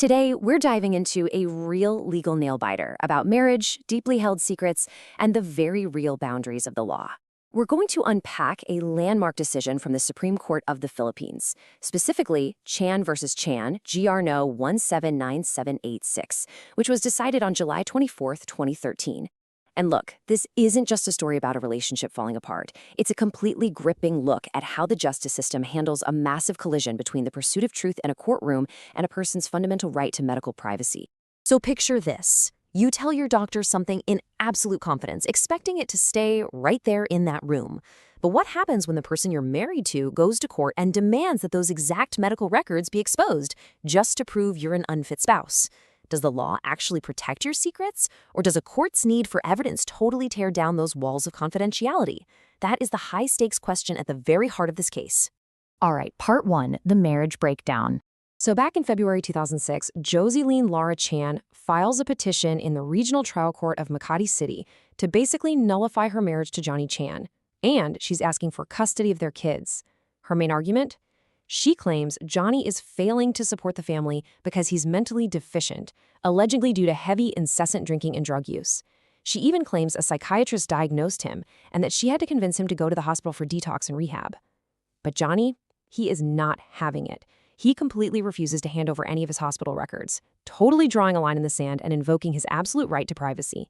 Today, we're diving into a real legal nail-biter about marriage, deeply held secrets, and the very real boundaries of the law. We're going to unpack a landmark decision from the Supreme Court of the Philippines, specifically Chan versus Chan, GR No. 179786, which was decided on July 24, 2013. And look, this isn't just a story about a relationship falling apart. It's a completely gripping look at how the justice system handles a massive collision between the pursuit of truth in a courtroom and a person's fundamental right to medical privacy. So picture this. You tell your doctor something in absolute confidence, expecting it to stay right there in that room. But what happens when the person you're married to goes to court and demands that those exact medical records be exposed just to prove you're an unfit spouse? Does the law actually protect your secrets, or does a court's need for evidence totally tear down those walls of confidentiality? That is the high-stakes question at the very heart of this case. All right, part 1, the marriage breakdown. So back in February 2006, Joseline Laura Chan files a petition in the Regional Trial Court of Makati City to basically nullify her marriage to Johnny Chan, and she's asking for custody of their kids. Her main argument? She claims Johnny is failing to support the family because he's mentally deficient, allegedly due to heavy, incessant drinking and drug use. She even claims a psychiatrist diagnosed him and that she had to convince him to go to the hospital for detox and rehab. But Johnny, he is not having it. He completely refuses to hand over any of his hospital records, totally drawing a line in the sand and invoking his absolute right to privacy.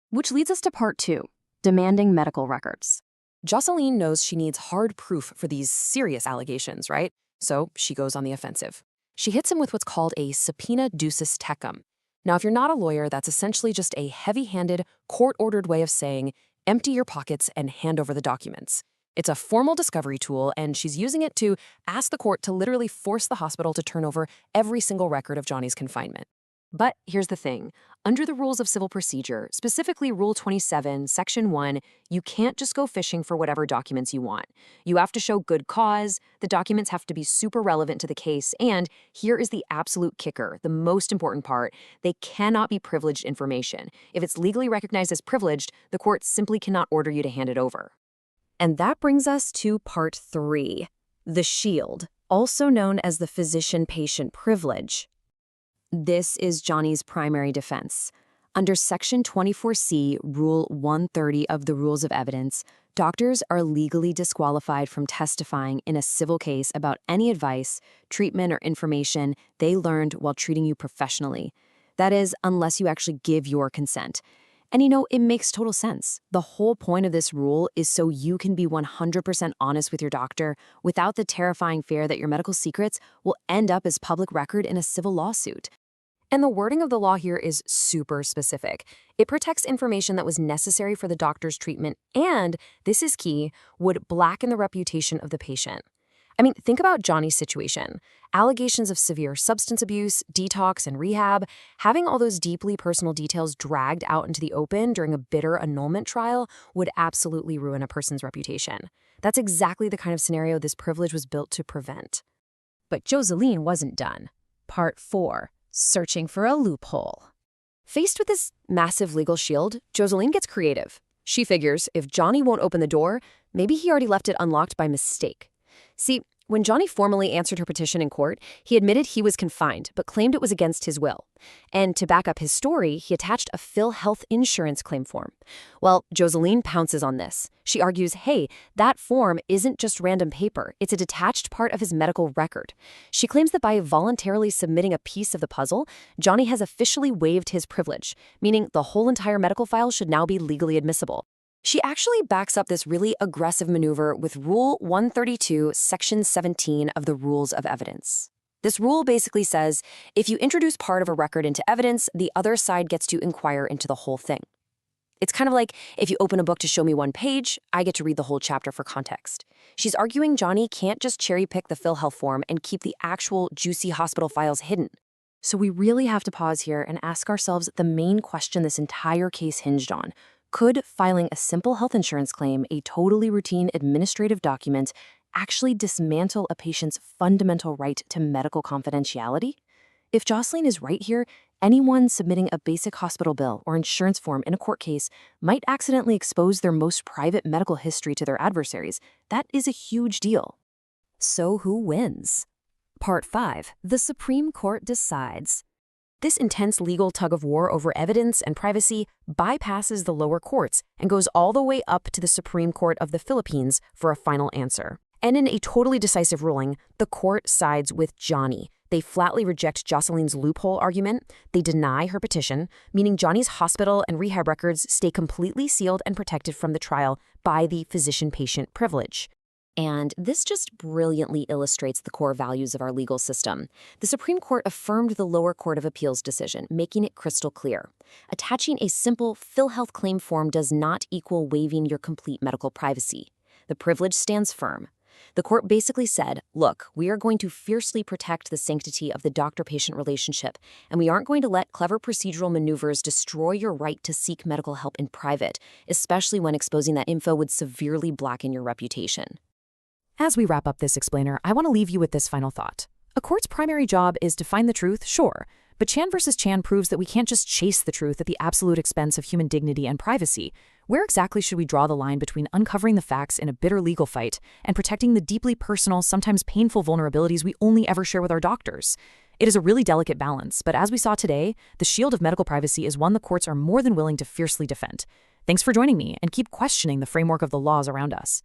Which leads us to part 2, demanding medical records. Joseline knows she needs hard proof for these serious allegations, right? So she goes on the offensive. She hits him with what's called a subpoena ducis tecum. Now, if you're not a lawyer, that's essentially just a heavy-handed, court-ordered way of saying, empty your pockets and hand over the documents. It's a formal discovery tool, and she's using it to ask the court to literally force the hospital to turn over every single record of Johnny's confinement. But here's the thing. Under the rules of civil procedure, specifically Rule 27, Section 1, you can't just go fishing for whatever documents you want. You have to show good cause, the documents have to be super relevant to the case, and here is the absolute kicker, the most important part, they cannot be privileged information. If it's legally recognized as privileged, the court simply cannot order you to hand it over. And that brings us to part 3, the shield, also known as the physician-patient privilege. This is Johnny's primary defense. Under Section 24C, Rule 130 of the Rules of Evidence, doctors are legally disqualified from testifying in a civil case about any advice, treatment, or information they learned while treating you professionally. That is, unless you actually give your consent. And it makes total sense. The whole point of this rule is so you can be 100% honest with your doctor without the terrifying fear that your medical secrets will end up as public record in a civil lawsuit. And the wording of the law here is super specific. It protects information that was necessary for the doctor's treatment and, this is key, would blacken the reputation of the patient. I mean, think about Johnny's situation. Allegations of severe substance abuse, detox, and rehab, having all those deeply personal details dragged out into the open during a bitter annulment trial would absolutely ruin a person's reputation. That's exactly the kind of scenario this privilege was built to prevent. But Joseline wasn't done. Part 4, searching for a loophole. Faced with this massive legal shield, Joseline gets creative. She figures if Johnny won't open the door, maybe he already left it unlocked by mistake. See, when Johnny formally answered her petition in court, he admitted he was confined, but claimed it was against his will. And to back up his story, he attached a PhilHealth insurance claim form. Well, Joseline pounces on this. She argues, hey, that form isn't just random paper. It's a detached part of his medical record. She claims that by voluntarily submitting a piece of the puzzle, Johnny has officially waived his privilege, meaning the whole entire medical file should now be legally admissible. She actually backs up this really aggressive maneuver with Rule 132, Section 17 of the Rules of Evidence. This rule basically says, if you introduce part of a record into evidence, the other side gets to inquire into the whole thing. It's kind of like if you open a book to show me one page, I get to read the whole chapter for context. She's arguing Johnny can't just cherry-pick the PhilHealth form and keep the actual juicy hospital files hidden. So we really have to pause here and ask ourselves the main question this entire case hinged on. Could filing a simple health insurance claim, a totally routine administrative document, actually dismantle a patient's fundamental right to medical confidentiality? If Joseline is right here, anyone submitting a basic hospital bill or insurance form in a court case might accidentally expose their most private medical history to their adversaries. That is a huge deal. So who wins? Part 5. The Supreme Court decides. This intense legal tug-of-war over evidence and privacy bypasses the lower courts and goes all the way up to the Supreme Court of the Philippines for a final answer. And in a totally decisive ruling, the court sides with Johnny. They flatly reject Jocelyn's loophole argument. They deny her petition, meaning Johnny's hospital and rehab records stay completely sealed and protected from the trial by the physician-patient privilege. And this just brilliantly illustrates the core values of our legal system. The Supreme Court affirmed the lower court of appeals decision, making it crystal clear. Attaching a simple PhilHealth claim form does not equal waiving your complete medical privacy. The privilege stands firm. The court basically said, look, we are going to fiercely protect the sanctity of the doctor-patient relationship, and we aren't going to let clever procedural maneuvers destroy your right to seek medical help in private, especially when exposing that info would severely blacken your reputation. As we wrap up this explainer, I want to leave you with this final thought. A court's primary job is to find the truth, sure, but Chan versus Chan proves that we can't just chase the truth at the absolute expense of human dignity and privacy. Where exactly should we draw the line between uncovering the facts in a bitter legal fight and protecting the deeply personal, sometimes painful vulnerabilities we only ever share with our doctors? It is a really delicate balance, but as we saw today, the shield of medical privacy is one the courts are more than willing to fiercely defend. Thanks for joining me, and keep questioning the framework of the laws around us.